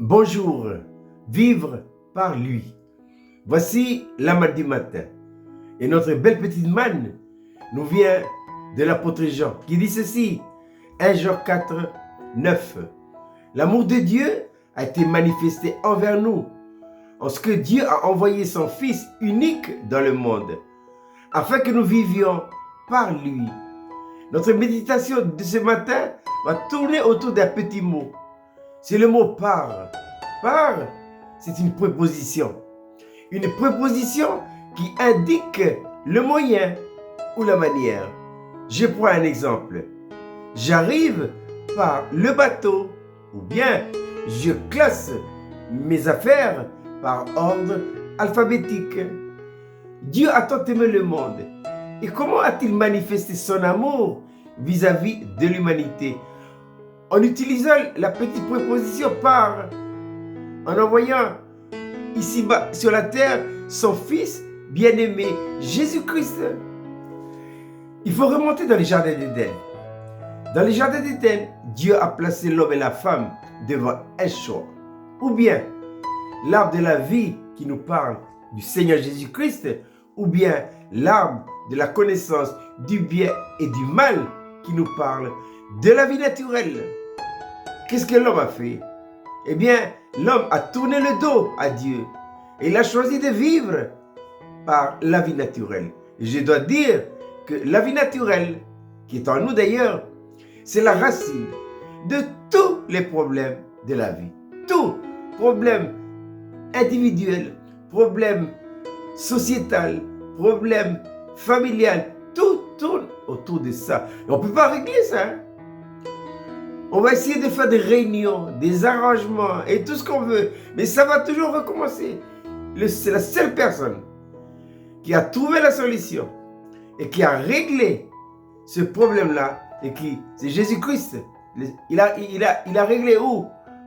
Bonjour, vivre par lui. Voici la manne du matin. Et notre belle petite manne nous vient de l'apôtre Jean qui dit ceci, 1 Jean 4, 9. L'amour de Dieu a été manifesté envers nous, en ce que Dieu a envoyé son Fils unique dans le monde, afin que nous vivions par lui. Notre méditation de ce matin va tourner autour d'un petit mot. C'est le mot par. Par, c'est une préposition. Une préposition qui indique le moyen ou la manière. Je prends un exemple. J'arrive par le bateau ou bien je classe mes affaires par ordre alphabétique. Dieu a tant aimé le monde. Et comment a-t-il manifesté son amour vis-à-vis de l'humanité? En utilisant la petite préposition par, en envoyant ici-bas sur la terre son Fils bien-aimé, Jésus-Christ. Il faut remonter dans les jardins d'Éden. Dans les jardins d'Éden, Dieu a placé l'homme et la femme devant un choix. Ou bien l'arbre de la vie qui nous parle du Seigneur Jésus-Christ, ou bien l'arbre de la connaissance du bien et du mal qui nous parle de la vie naturelle. Qu'est-ce que l'homme a fait? Eh bien, l'homme a tourné le dos à Dieu et il a choisi de vivre par la vie naturelle. Et je dois dire que la vie naturelle, qui est en nous d'ailleurs, c'est la racine de tous les problèmes de la vie. Tout problème individuel, problème sociétal, problème familial, tout tourne autour de ça. Et on ne peut pas régler ça. On va essayer de faire des réunions, des arrangements et tout ce qu'on veut. Mais ça va toujours recommencer. C'est la seule personne qui a trouvé la solution et qui a réglé ce problème-là. Et qui, c'est Jésus-Christ. Il a réglé où?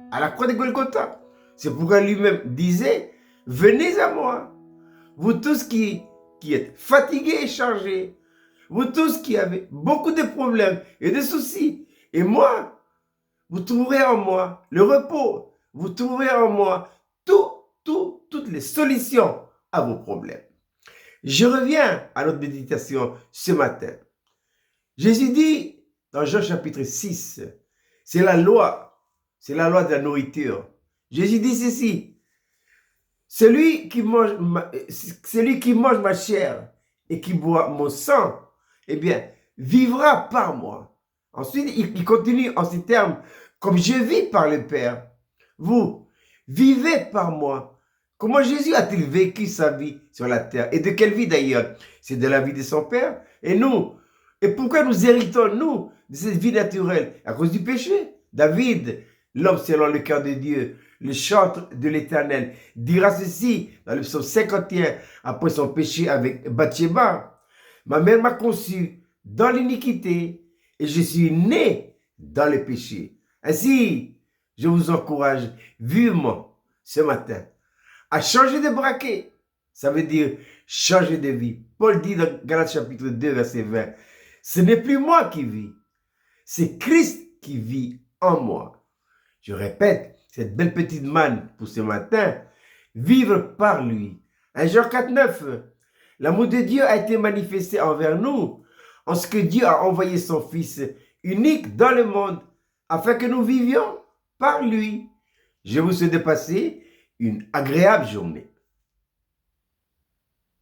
À la croix de Golgotha. C'est pourquoi lui-même disait, venez à moi, vous tous qui êtes fatigués et chargés, vous tous qui avez beaucoup de problèmes et de soucis. Et moi, vous trouverez en moi le repos. Vous trouverez en moi toutes les solutions à vos problèmes. Je reviens à notre méditation ce matin. Jésus dit dans Jean chapitre 6, c'est la loi de la nourriture. Jésus dit ceci, celui qui mange ma chair et qui boit mon sang, eh bien, vivra par moi. Ensuite, il continue en ces termes, comme je vis par le Père, vous vivez par moi. Comment Jésus a-t-il vécu sa vie sur la terre? Et de quelle vie d'ailleurs? C'est de la vie de son Père. Et nous? Et pourquoi nous héritons, nous, de cette vie naturelle? À cause du péché. David, l'homme selon le cœur de Dieu, le chantre de l'Éternel, dira ceci dans le psaume 51, après son péché avec Bathsheba. Ma mère m'a conçu dans l'iniquité et je suis né dans le péché. Ainsi, je vous encourage vivement ce matin à changer de braquet. Ça veut dire changer de vie. Paul dit dans Galates chapitre 2, verset 20, ce n'est plus moi qui vis, c'est Christ qui vit en moi. Je répète, cette belle petite manne pour ce matin, vivre par lui. 1 Jean 4, 9, l'amour de Dieu a été manifesté envers nous, en ce que Dieu a envoyé son Fils unique dans le monde, afin que nous vivions par lui. Je vous souhaite de passer une agréable journée.